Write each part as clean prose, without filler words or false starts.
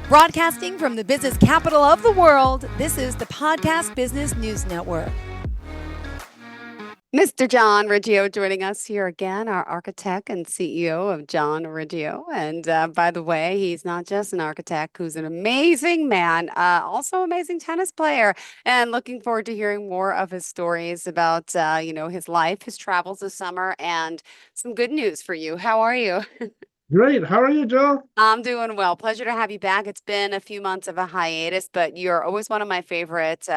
Broadcasting from the business capital of the world, this is the Podcast Business News Network. Mr. John Riggio joining us here again, our architect and CEO of John Riggio. And by the way, he's not just an architect who's an amazing man, also amazing tennis player. And looking forward to hearing more of his stories about, his life, his travels this summer, and some good news for you. How are you? Great. How are you, Joe? I'm doing well. Pleasure to have you back. It's been a few months of a hiatus, but you're always one of my favorite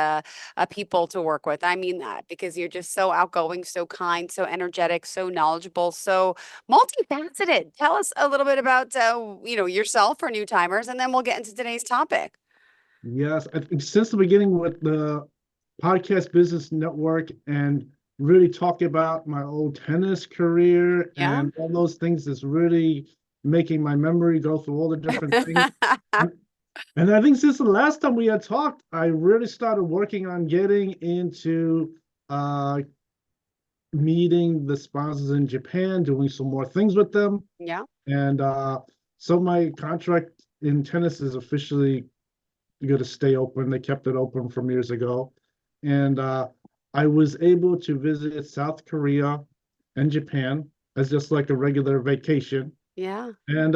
people to work with. I mean that because you're just so outgoing, so kind, so energetic, so knowledgeable, so multifaceted. Tell us a little bit about yourself for new timers, and then we'll get into today's topic. Yes, I think since the beginning with the Podcast Business Network and really talking about my old tennis career Yeah. and all those things is really making my memory go through all the different things. And I think since the last time we had talked, I really started working on getting into uh, meeting the sponsors in Japan, doing some more things with them. Yeah. And so my contract in tennis is officially going to stay open. They kept it open from years ago. And I was able to visit South Korea and Japan as just like a regular vacation. Yeah. And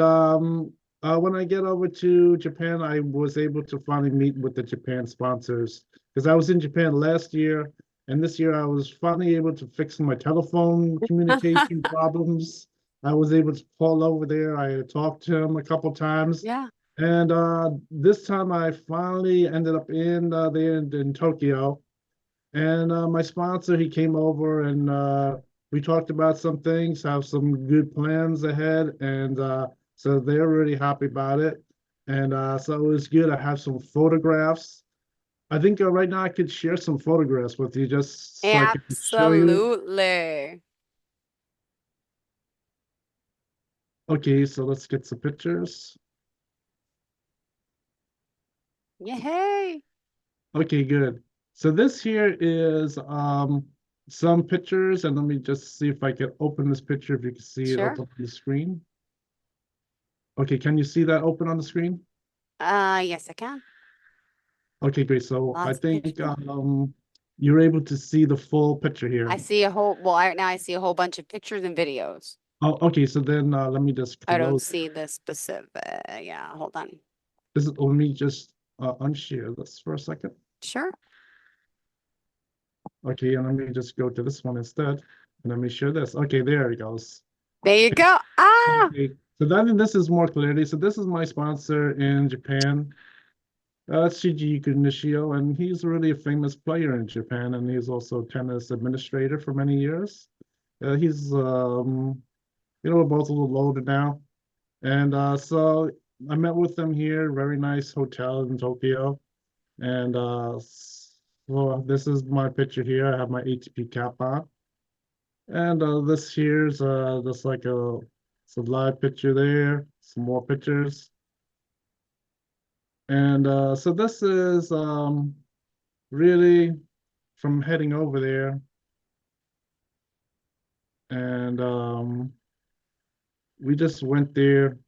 when I get over to Japan, I was able to finally meet with the Japan sponsors because I was in Japan last year. And this year I was finally able to fix my telephone communication problems. I was able to call over there. I talked to him a couple times. Yeah. And this time I finally ended up there in Tokyo. And my sponsor, he came over and we talked about some things, have some good plans ahead. And so they're really happy about it. And so it was good. I have some photographs. I think right now I could share some photographs with you just so I can show you. Absolutely. Okay, so let's get some pictures. Yay. Okay, good. So this here is some pictures, and let me just see if I can open this picture, if you can see it Sure. up on the screen. Okay, can you see that open on the screen? Yes, I can. Okay, great. So I Lots of think pictures. you're able to see the full picture I here. see a whole, well, now I see a whole bunch of pictures and videos. Oh, okay. So then let me just I don't close. see the specific. Yeah, hold on. Let me just unshare this for a second. Sure. Okay, and let me just go to this one instead. And let me share this. Okay, there it goes. There you go. Ah, Okay, so then this is more clarity. So this is my sponsor in Japan. Shiji Nishio, and he's really a famous player in Japan, and he's also tennis administrator for many years. He's, we're both a little older now. And so I met with them here, very nice hotel in Tokyo. And well, this is my picture here. I have my ATP cap on. And this here's just like it's a live picture there, some more pictures. And so this is really from heading over there. And we just went there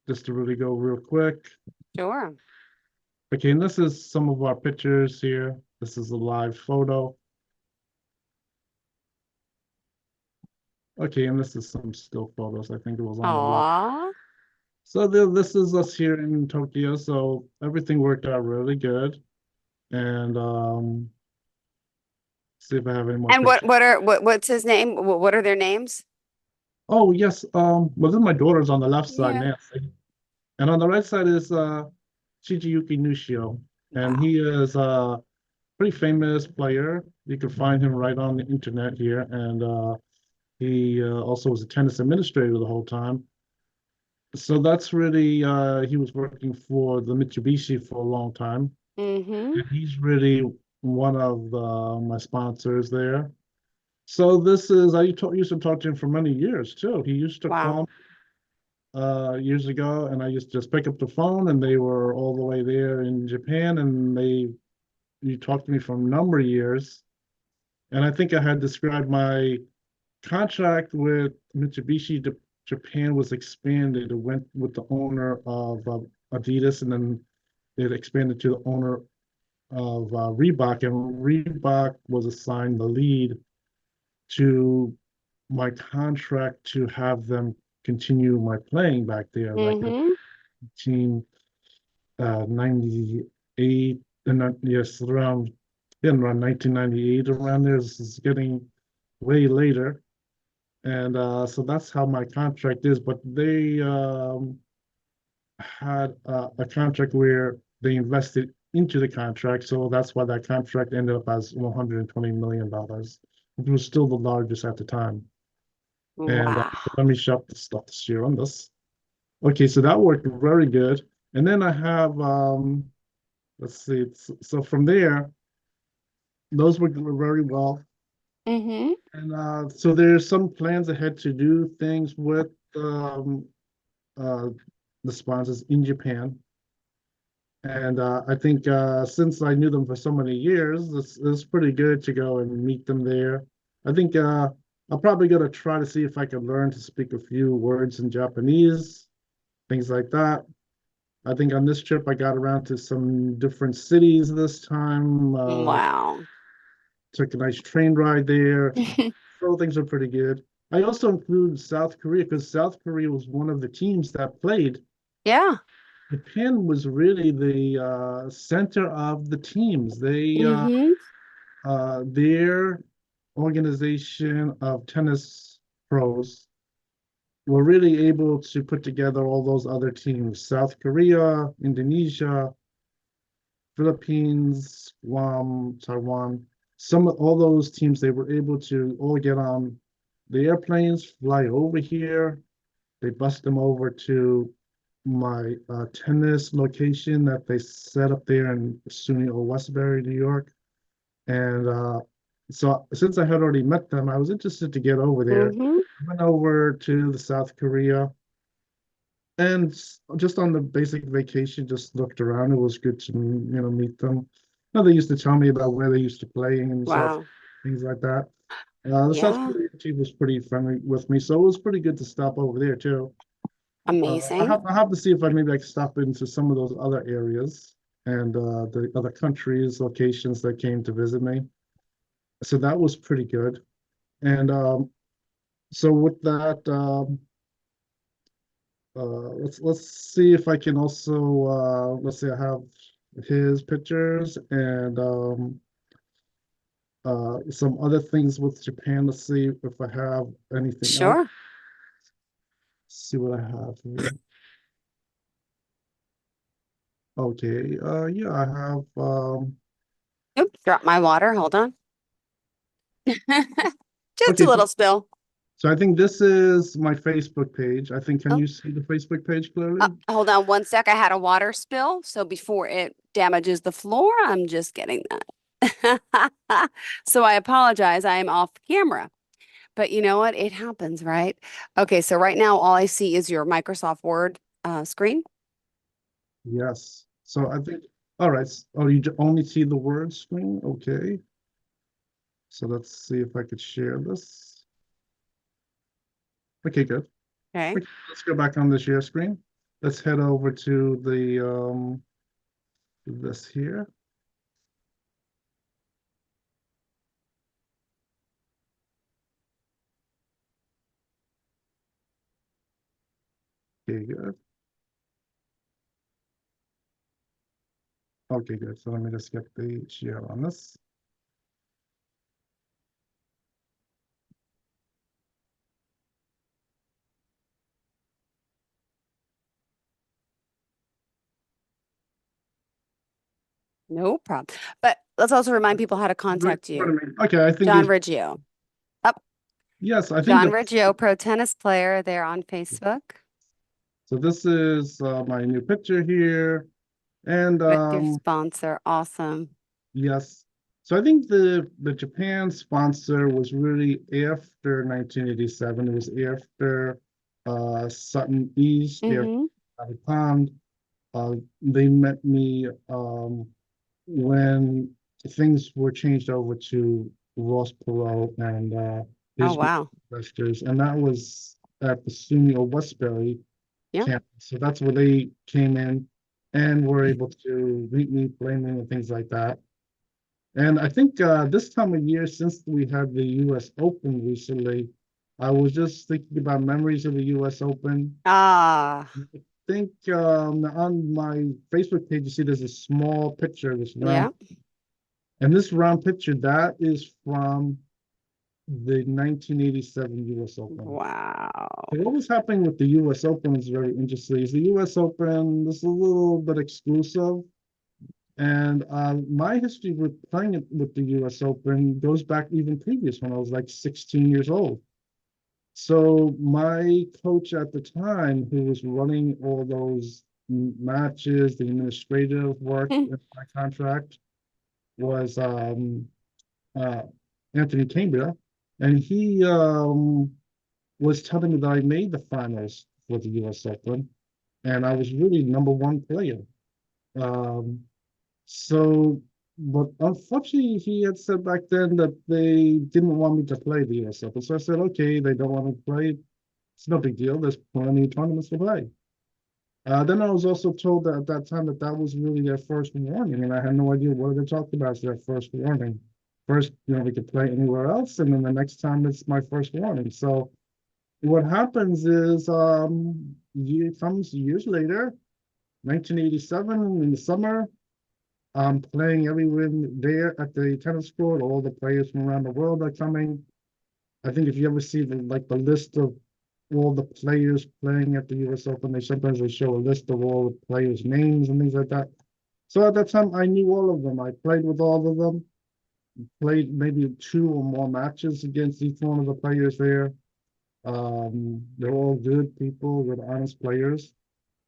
just to really go real quick. sure. Okay, and this is some of our pictures here. This is a live photo. Okay, and this is some still photos. I think it was on the left. Aw. So this is us here in Tokyo. So everything worked out really good. And see if I have any more And pictures. what's his name? What are their names? Oh yes, well then my daughter's on the left side, Yeah. Nancy. And on the right side is Shichiyuki Nushio. And Wow. he is a pretty famous player. You can find him right on the internet here. And he also was a tennis administrator the whole time. So that's really he was working for the Mitsubishi for a long time. Mm-hmm. And he's really one of my sponsors there. So this is used to talk to him for many years too. He used to Wow. call years ago, and I used to just pick up the phone, and they were all the way there in Japan, and you talked to me for a number of years. And I think I had described my contract with Mitsubishi Japan was expanded, it went with the owner of Adidas, and then it expanded to the owner of Reebok, and Reebok was assigned the lead to my contract to have them continue my playing back there, like the Mm-hmm. team 98, and yes, around, yeah, around 1998, around there. This is getting way later. And so that's how my contract is. But they had a contract where they invested into the contract. So that's why that contract ended up as $120 million, which was still the largest at the time. And Wow. let me shop the stuff this year on this. Okay, so that worked very good. And then I have, let's see, so from there, those worked very well. Mm-hmm. And so there's some plans ahead to do things with uh, the sponsors in Japan. And I think since I knew them for so many years, it's pretty good to go and meet them there. I think I'm probably going to try to see if I can learn to speak a few words in Japanese, things like that. I think on this trip, I got around to some different cities this time. Wow. Took a nice train ride there. So things are pretty good. I also include South Korea because South Korea was one of the teams that played. Yeah. Japan was really the center of the teams. Mm-hmm. Their organization of tennis pros were really able to put together all those other teams: South Korea, Indonesia, Philippines, Guam, Taiwan. Some of all those teams, they were able to all get on the airplanes, fly over here. They bus them over to my tennis location that they set up there in SUNY or Westbury, New York. And so since I had already met them, I was interested to get over there. Mm-hmm. Went over to the South Korea and just on the basic vacation, just looked around. It was good to meet them. They used to tell me about where they used to play and stuff, Wow. things like that. The South Yeah. Korean team was pretty friendly with me, so it was pretty good to stop over there too. Amazing. I have to see if I could stop into some of those other areas and the other countries, locations that came to visit me. So that was pretty good. And so with that, let's see if I can also let's see, I have his pictures and some other things with Japan. Let's see if I have anything else. Sure. See what I have here. Okay, yeah, I have Oops, drop my water. Hold on. Just a okay, little spill. so I think this is my Facebook page. I think, can Oh, you see the Facebook page clearly? hold on 1 sec. I had a water spill, so before it damages the floor, I'm just getting that. So I apologize. I am off camera. But you know what? It happens, right? Okay, so right now all I see is your Microsoft Word screen. Yes. So I think, all right. Oh, you only see the word screen? Okay. So let's see if I could share this. Okay, good. Okay. Okay, let's go back on the share screen. Let's head over to the this here. Okay, good. Okay, good. So let me just get the share on this. No problem. But let's also remind people how to contact you. Pardon me. Okay, I think John it's Riggio. Up. yes, I think John that's Riggio, pro tennis player there on Facebook so this is my new picture here. And with your sponsor. Awesome. yes. So I think the Japan sponsor was really after 1987. It was after Sutton East, after Mm-hmm. Valley Pond. They met me when things were changed over to Ross Perot and Oh, his group wow. of investors, and that was at the SUNY Westbury Yeah. campus. So that's where they came in and were able to meet me, play me, and things like that. And I think this time of year, since we had the U.S. Open recently, I was just thinking about memories of the U.S. Open. Ah, I think on my Facebook page, you see there's a small picture, this yeah. round, and this round picture, that is from the 1987 U.S. Open. Wow. So what was happening with the U.S. Open is very interesting. Is the U.S. Open, this is a little bit exclusive. And my history with playing it with the U.S. Open goes back even previous when I was like 16 years old. So my coach at the time, who was running all those matches, the administrative work Hmm. in my contract, was uh, Anthony Cambria, and he was telling me that I made the finals for the U.S. Open, and I was really number one player. Um, So, but unfortunately, he had said back then that they didn't want me to play the US Open. So I said, okay, they don't want to play. It's no big deal. There's plenty of tournaments to play. Then I was also told that at that time that that was really their first warning, and I had no idea what they talked about as their first warning. First, we could play anywhere else, and then the next time it's my first warning. So what happens is, year comes years later, 1987 in the summer. Playing everywhere there at the tennis court. All the players from around the world are coming. I think if you ever see the list of all the players playing at the U.S. Open, they show a list of all the players' names and things like that. So at that time, I knew all of them. I played with all of them. Played maybe two or more matches against each one of the players there. They're all good people, good, honest players.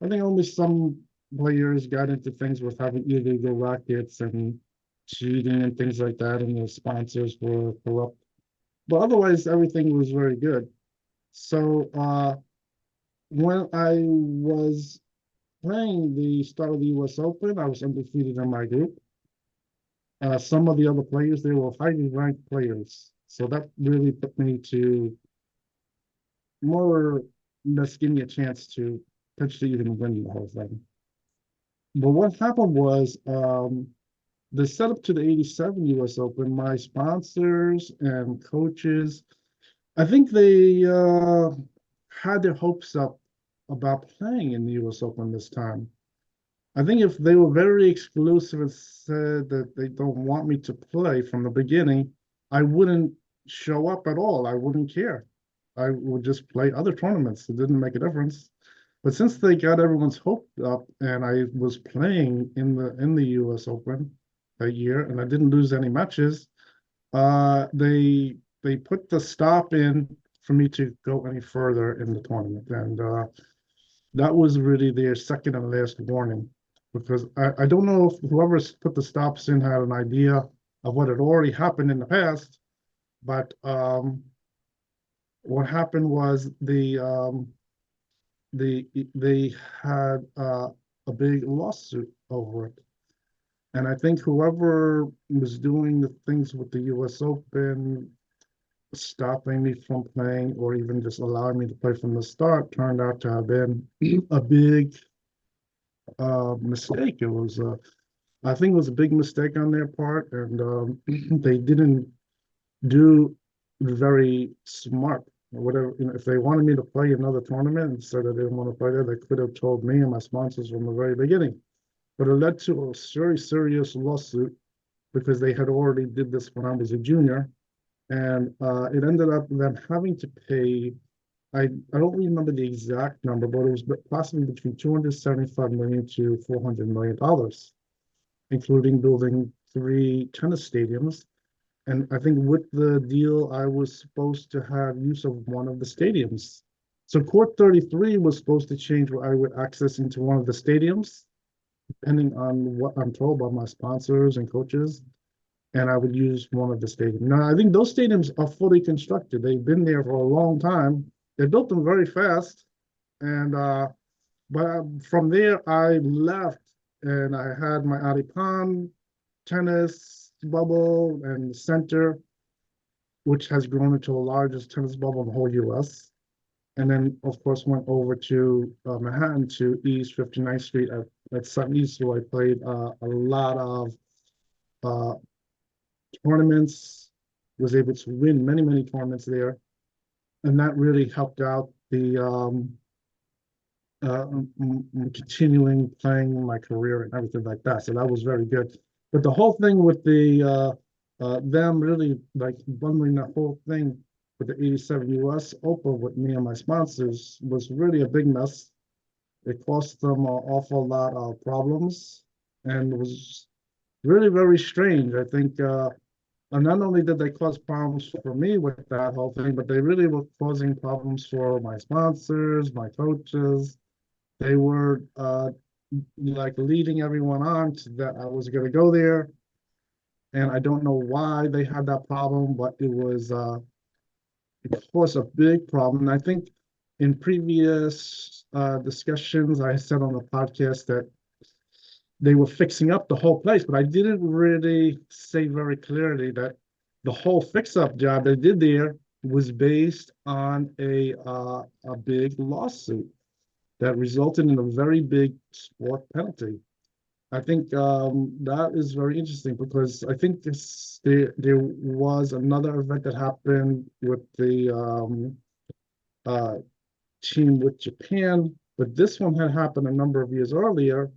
I think only some players got into things with having illegal rackets and cheating and things like that, and the sponsors were corrupt. But otherwise, everything was very good. So when I was playing the start of the U.S. Open, I was undefeated in my group. Some of the other players, they were highly ranked players. So that really put me to more or less give me a chance to potentially even win the whole thing. But what happened was the setup to the 87 US Open, my sponsors and coaches, I think they had their hopes up about playing in the US Open this time. I think if they were very exclusive and said that they don't want me to play from the beginning, I wouldn't show up at all. I wouldn't care. I would just play other tournaments. It didn't make a difference. But since they got everyone's hoped up and I was playing in the US Open that year and I didn't lose any matches, they put the stop in for me to go any further in the tournament. And that was really their second and last warning because I don't know if whoever's put the stops in had an idea of what had already happened in the past, but what happened was they had a big lawsuit over it. And I think whoever was doing the things with the US Open, stopping me from playing or even just allowing me to play from the start turned out to have been a big mistake. I think it was a big mistake on their part, and they didn't do very smart. Whatever, if they wanted me to play another tournament and said that they didn't want to play there, they could have told me and my sponsors from the very beginning. But it led to a very serious lawsuit because they had already did this when I was a junior, and it ended up them having to pay. I don't remember the exact number, but it was possibly between 275 million to 400 million dollars, including building three tennis stadiums. And I think with the deal, I was supposed to have use of one of the stadiums. So Court 33 was supposed to change where I would access into one of the stadiums, depending on what I'm told by my sponsors and coaches. And I would use one of the stadiums. Now, I think those stadiums are fully constructed. They've been there for a long time. They built them very fast. And but from there, I left and I had my Adipan tennis bubble and center, which has grown into the largest tennis bubble in the whole US. and then of course went over to Manhattan to East 59th Street at Sun East, where I played a lot of uh, tournaments, was able to win many tournaments there, and that really helped out the continuing playing my career and everything like that. So that was very good. But the whole thing with them really like bundling the whole thing with the 87 US Open with me and my sponsors was really a big mess. It cost them an awful lot of problems and was really very strange. I think and not only did they cause problems for me with that whole thing, but they really were causing problems for my sponsors, my coaches. They were like leading everyone on to that I was going to go there. And I don't know why they had that problem, but it was a big problem. And I think in previous discussions, I said on the podcast that they were fixing up the whole place, but I didn't really say very clearly that the whole fix-up job they did there was based on a big lawsuit that resulted in a very big sport penalty. I think that is very interesting because I think there was another event that happened with the uh, team with Japan, but this one had happened a number of years earlier,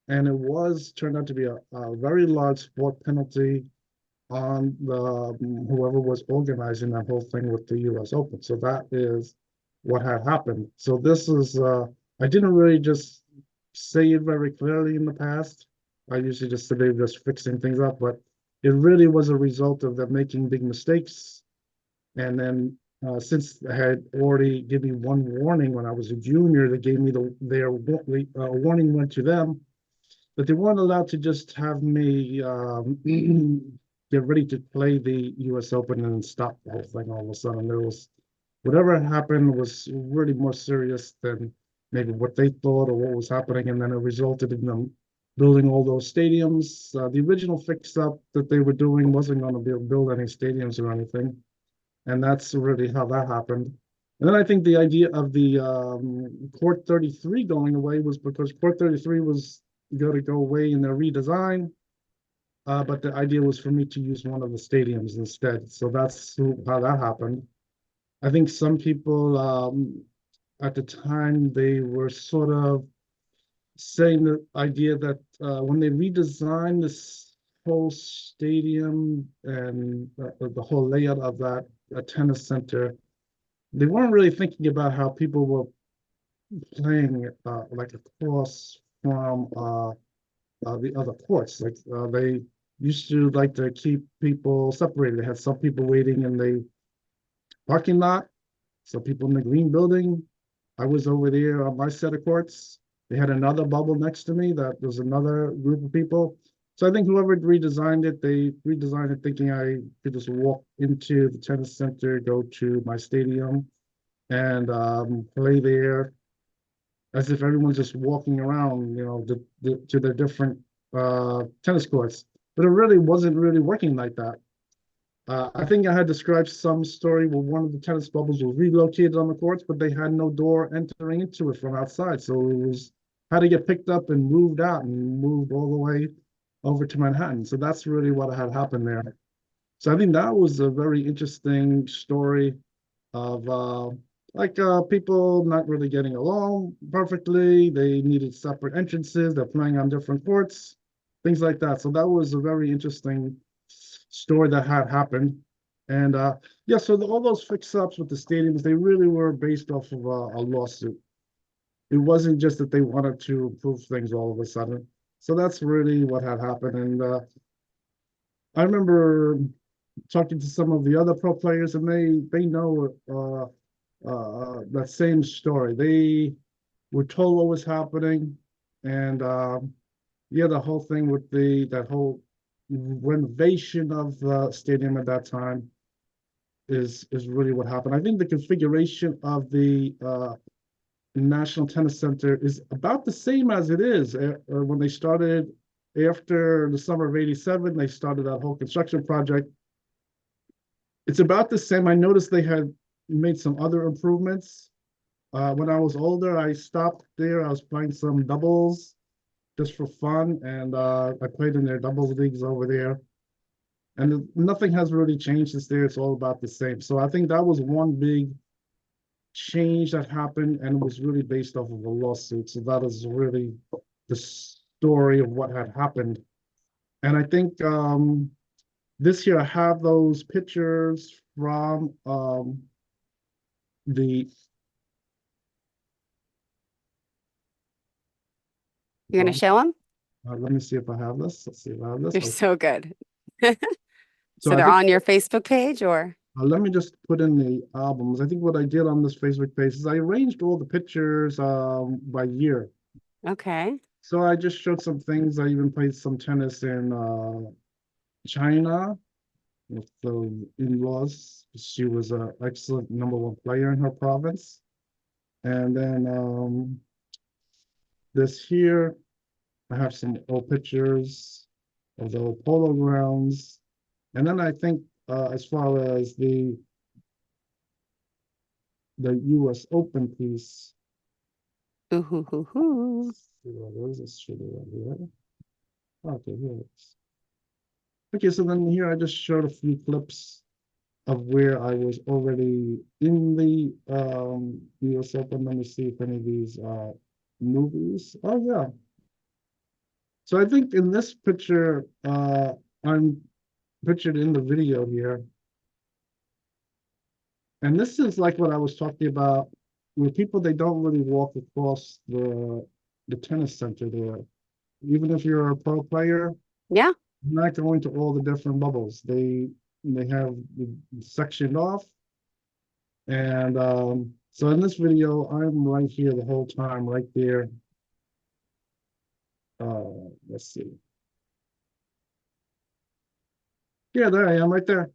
and it was turned out to be a very large sport penalty on the whoever was organizing that whole thing with the U.S. Open. So that is what had happened. So this is I didn't really just say it very clearly in the past. I usually just say they were just fixing things up, but it really was a result of them making big mistakes. And then since I had already given me one warning when I was a junior, they gave me their warning went to them, but they weren't allowed to just have me get ready to play the U.S. Open and then stop the whole thing all of a sudden. There was whatever happened was really more serious than maybe what they thought or what was happening, and then it resulted in them building all those stadiums. The original fix-up that they were doing wasn't going to build any stadiums or anything, and that's really how that happened. And then I think the idea of the Court 33 going away was because Court 33 was going to go away in their redesign, but the idea was for me to use one of the stadiums instead. So that's how that happened. I think some people at the time, they were sort of saying the idea that when they redesigned this whole stadium and the whole layout of that tennis center, they weren't really thinking about how people were playing like across from the other courts. Like they used to like to keep people separated. They had some people waiting in the parking lot, some people in the green building. I was over there on my set of courts. They had another bubble next to me that was another group of people. So I think whoever redesigned it, they redesigned it thinking I could just walk into the tennis center, go to my stadium, and play there as if everyone's just walking around, you know, to their different tennis courts. But it really wasn't really working like that. I think I had described some story where one of the tennis bubbles was relocated on the courts, but they had no door entering into it from outside. So it was had to get picked up and moved out and moved all the way over to Manhattan. So that's really what had happened there. So I think that was a very interesting story of people not really getting along perfectly. They needed separate entrances. They're playing on different courts, things like that. So that was a very interesting story that had happened. And yeah, so all those fix-ups with the stadiums, they really were based off of a lawsuit. It wasn't just that they wanted to improve things all of a sudden. So that's really what had happened. And I remember talking to some of the other pro players, and they know that same story. They were told what was happening, and yeah, the whole thing with that whole renovation of the stadium at that time is really what happened. I think the configuration of the National Tennis Center is about the same as it is when they started after the summer of '87. They started that whole construction project. It's about the same. I noticed they had made some other improvements, when I was older, I stopped there. I was playing some doubles just for fun, and I played in their doubles leagues over there. And nothing has really changed since there. It's all about the same. So I think that was one big change that happened, and it was really based off of a lawsuit. So that is really the story of what had happened. And I think this year I have those pictures from the You're going to show them? let me see if I have this. Let's see if I have this. You're Okay. so good. So So I they're think on your Facebook page or? let me just put in the albums. I think what I did on this Facebook page is I arranged all the pictures by year. Okay. So I just showed some things. I even played some tennis in China with the in-laws. She was an excellent #1 player in her province. And then this here, I have some old pictures of the old polo grounds. And then I think as far as the US Open piece, Ooh, hoo, hoo, hoo. this should be right here. Okay, here it is. Okay, so then here I just showed a few clips of where I was already in the US Open. Let me see if any of these movies. Oh yeah. So I think in this picture, I'm pictured in the video here. And this is like what I was talking about with people, they don't really walk across the tennis center there. Even if you're a pro player, Yeah. you're not going to all the different bubbles. They have sectioned off. And so in this video, I'm right here the whole time, right there. Let's see. Yeah, there I am, right there.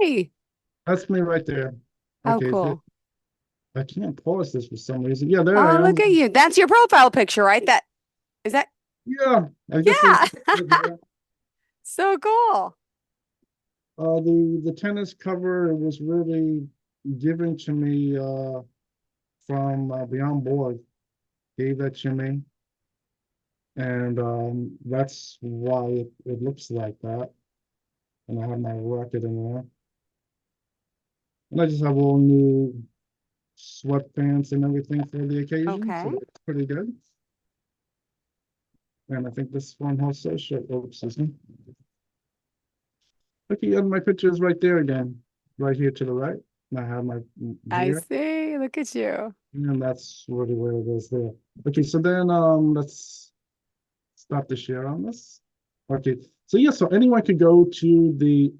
Hey, That's me right there. how Okay, cool. I can't pause this for some reason. Yeah, there Oh, I look am. at you. That's your profile picture, right? That is that? Yeah, I guess Yeah. it's So cool. the tennis cover was really given to me from Beyond Board. Gave that to me, and that's why it looks like that. And I have my racket in there, and I just have all new sweatpants and everything for the occasion, Okay. so it's pretty good. And I think this one also show. Oops, excuse me. Look, you have my pictures right there again, right here to the right. And I have my I here. see. Look at you. And that's really where it is there. Okay, so then let's stop the share on this. Okay, so yeah, so anyone could go to the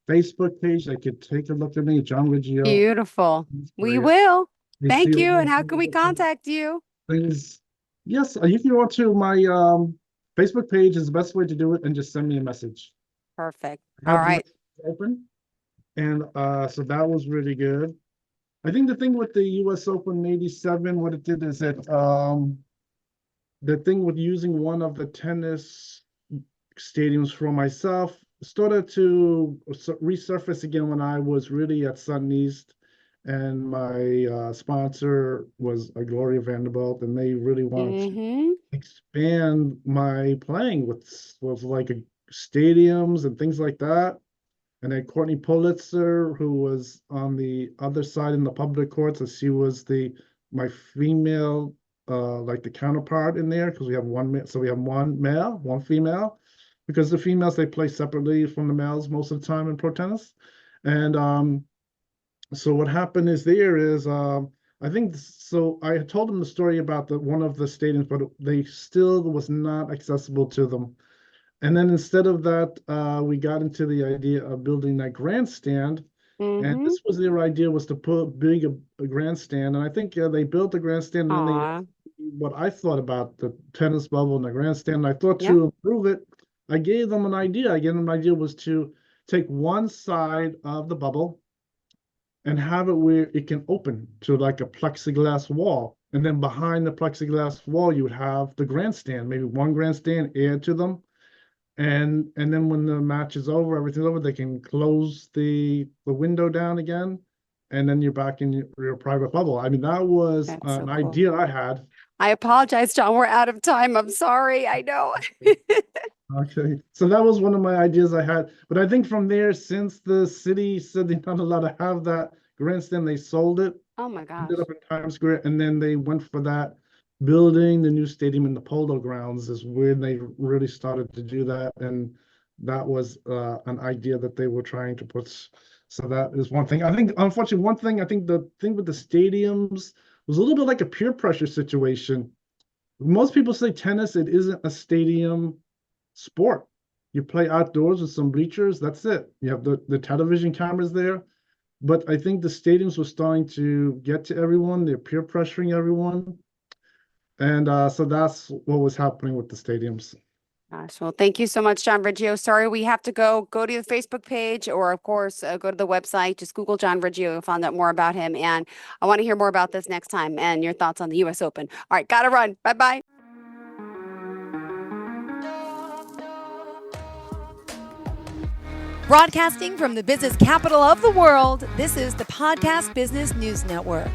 Facebook page. They could take a look at me, John Riggio. Beautiful. We Where will. you see Thank all you. And how can we the contact you? things. Yes, you can go to my Facebook page is the best way to do it, and just send me a message. Perfect. I All have the right. message open, and so that was really good. I think the thing with the US Open '87, what it did is that the thing with using one of the tennis stadiums for myself started to resurface again when I was really at Sutton East, and my sponsor was Gloria Vanderbilt, and they really wanted to Mm-hmm. expand my playing with like stadiums and things like that. And then Courtney Pulitzer, who was on the other side in the public courts, so she was my female, like the counterpart in there, because we have so we have one male, one female, because the females they play separately from the males most of the time in pro tennis. And so what happened is I think so. I had told them the story about the one of the stadiums, but they still was not accessible to them. And then instead of that, we got into the idea of building that grandstand. And Mm-hmm. this was their idea was to put big a grandstand. And I think they built the grandstand and then they Aw. what I thought about the tennis bubble and the grandstand. And I thought Yep. to improve it, I gave them an idea. I gave them an idea was to take one side of the bubble and have it where it can open to like a plexiglass wall. And then behind the plexiglass wall, you would have the grandstand, maybe one grandstand, add to them, and then when the match is over, everything's over, they can close the window down again, and then you're back in your private bubble. I mean, that was That's so an cool. idea I had. I apologize, John. We're out of time. I'm sorry. I know. Okay, so that was one of my ideas I had. But I think from there, since the city said they're not allowed to have that grandstand, they sold it, Oh my gosh. ended up in Times Square, and then they went for that building the new stadium in the Polo Grounds is where they really started to do that, and that was an idea that they were trying to put. So that is one thing. I think, unfortunately, one thing I think the thing with the stadiums was a little bit like a peer pressure situation. Most people say tennis, it isn't a stadium sport. You play outdoors with some bleachers, that's it. You have the television cameras there. But I think the stadiums were starting to get to everyone. They're peer pressuring everyone. And so that's what was happening with the stadiums. Gosh, well, thank you so much, John Riggio. Sorry, we have to go. Go to the Facebook page, or of course, go to the website. Just Google John Riggio. You'll find out more about him. And I want to hear more about this next time and your thoughts on the U.S. Open. All right, gotta run. Bye bye. Broadcasting from the business capital of the world, this is the Podcast Business News Network.